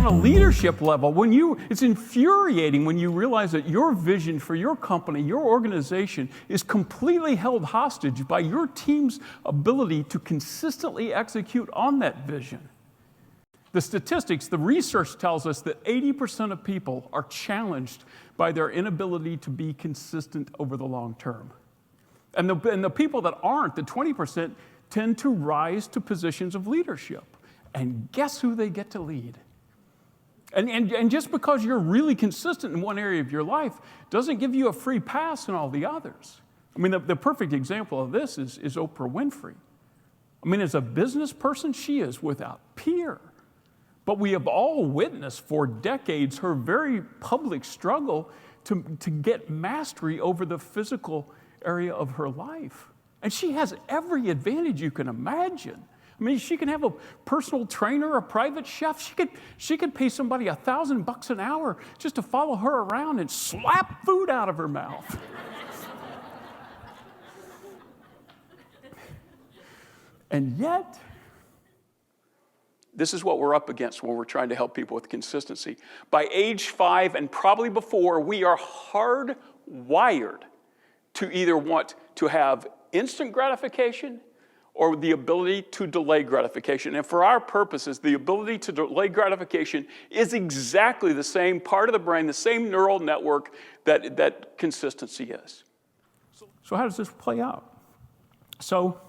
on a leadership level, it's infuriating when you realize that your vision for your company, your organization, is completely held hostage by your team's ability to consistently execute on that vision. The statistics, the research tells us that 80% of people are challenged by their inability to be consistent over the long term. And the people that aren't, the 20%, tend to rise to positions of leadership. And guess who they get to lead? And just because you're really consistent in one area of your life doesn't give you a free pass in all the others. I mean, the perfect example of this is Oprah Winfrey. I mean, as a business person, she is without peer. But we have all witnessed for decades her very public struggle to get mastery over the physical area of her life. And she has every advantage you can imagine. I mean, she can have a personal trainer, a private chef. She could pay somebody $1,000 an hour just to follow her around and slap food out of her mouth. And yet, this is what we're up against when we're trying to help people with consistency. By age 5 and probably before, we are hardwired to either want to have instant gratification or the ability to delay gratification. And for our purposes, the ability to delay gratification is exactly the same part of the brain, the same neural network that consistency is. So how does this play out? So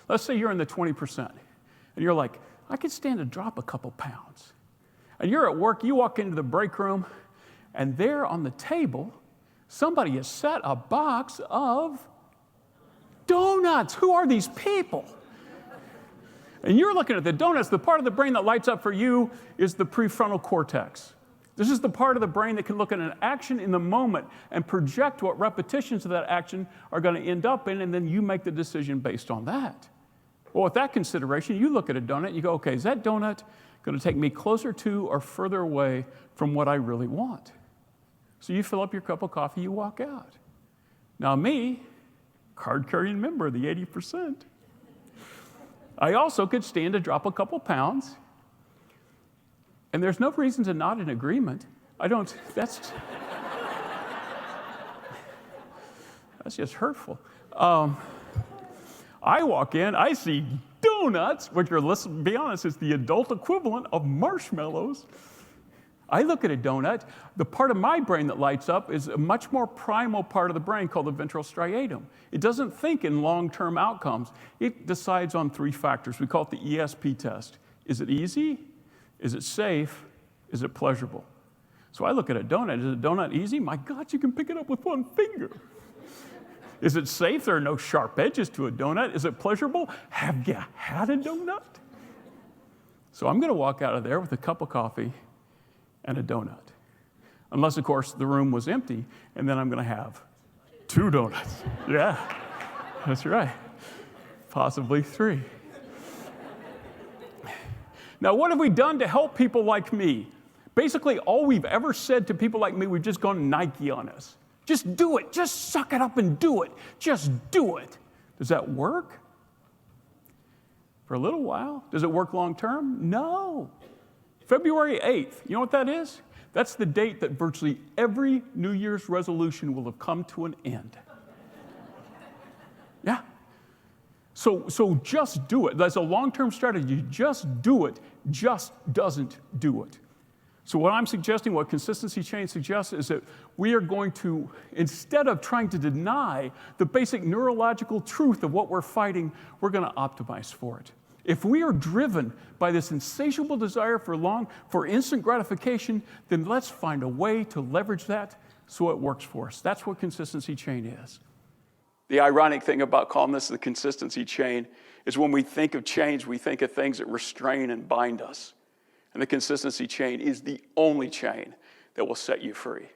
let's say you're in the 20%, and you're like, I could stand to drop a couple pounds. And you're at work, you walk into the break room, and there on the table, somebody has set a box of donuts. Who are these people? And you're looking at the donuts. The part of the brain that lights up for you is the prefrontal cortex. This is the part of the brain that can look at an action in the moment and project what repetitions of that action are going to end up in, and then you make the decision based on that. Well, with that consideration, you look at a donut and you go, okay, is that donut going to take me closer to or further away from what I really want? So you fill up your cup of coffee, you walk out. Now me, card-carrying member of the 80%, I also could stand to drop a couple pounds, and there's no reason to not in agreement. That's just hurtful. I walk in, I see donuts, which are, let's be honest, is the adult equivalent of marshmallows. I look at a donut, the part of my brain that lights up is a much more primal part of the brain called the ventral striatum. It doesn't think in long-term outcomes. It decides on 3 factors. We call it the ESP test. Is it easy? Is it safe? Is it pleasurable? So I look at a donut. Is a donut easy? My God, you can pick it up with one finger. Is it safe? There are no sharp edges to a donut. Is it pleasurable? Have you had a donut? So I'm going to walk out of there with a cup of coffee and a donut. Unless, of course, the room was empty, and then I'm going to have 2 donuts. Yeah, that's right. Possibly 3. Now, what have we done to help people like me? Basically, all we've ever said to people like me, we've just gone Nike on us. Just do it. Just suck it up and do it. Just do it. Does that work? For a little while. Does it work long term? No. February 8th, you know what that is? That's the date that virtually every New Year's resolution will have come to an end. Yeah. So just do it. That's a long-term strategy. Just do it. Just doesn't do it. So what I'm suggesting, what Consistency Chain suggests, is that we are going to, instead of trying to deny the basic neurological truth of what we're fighting, we're going to optimize for it. If we are driven by this insatiable desire for instant gratification, then let's find a way to leverage that so it works for us. That's what Consistency Chain is. The ironic thing about calling this the Consistency Chain is when we think of change, we think of things that restrain and bind us. And the Consistency Chain is the only chain that will set you free.